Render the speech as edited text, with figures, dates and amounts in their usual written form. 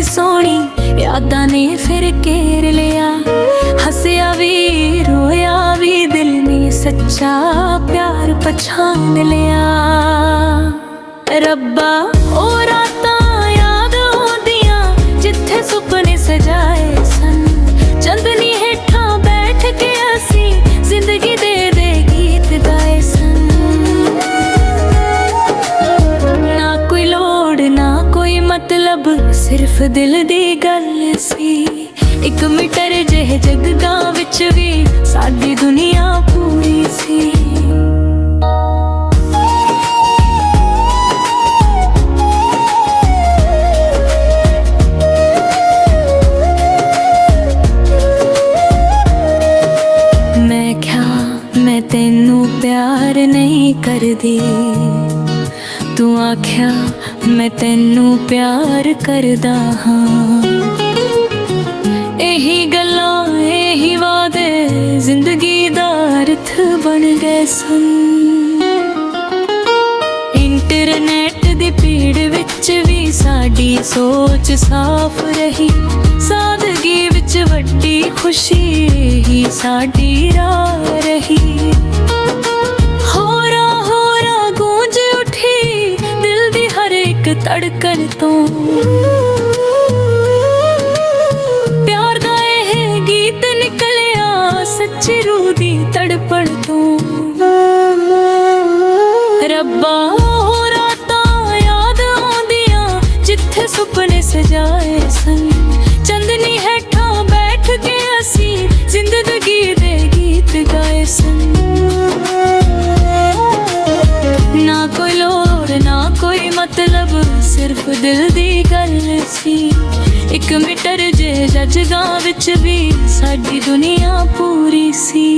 सोहनी यादां ने फिर घेर लिया। हसिया भी रोया भी दिल ने सच्चा प्यार पछान लिया। रब्बा ओ रातां याद आउंदियां जिथे सुपने सजाए सन। चंदनी हेठां बैठ के असी जिंदगी दे गीत गाए सन। ना कोई लोड़ ना कोई मतलब सिर्फ दिल दी गल सी। एक मीटर जिहे जगदा विच भी साडी दुनिया पूरी सी। मैं तेनू प्यार नहीं करदी, तू आख्या मैं तेनू प्यार करदा हाँ। यही गल्लां यही वादे जिंदगी दा अर्थ बन गए सन। इंटरनेट दी भीड़ विच भी साडी सोच साफ रही। सादगी विच वड्डी खुशी ही साडी राह रही। होरा होरा गूंज उठी दिल दी हर एक धड़कन तो। प्यार दा एह गीत निकलिया सच्ची रूह दी तड़पण तो। रब्बा ओ रातां याद आउंदियां जिथे सुपने सजाए सन। चंदनी हेठां बैठ के असी जिंदगी दे गीत गाए सन। ना कोई लोड़ ना कोई मतलब सिर्फ दिल दी गल सी। एक मीटर जे जगदा विच भी साडी दुनिया पूरी सी।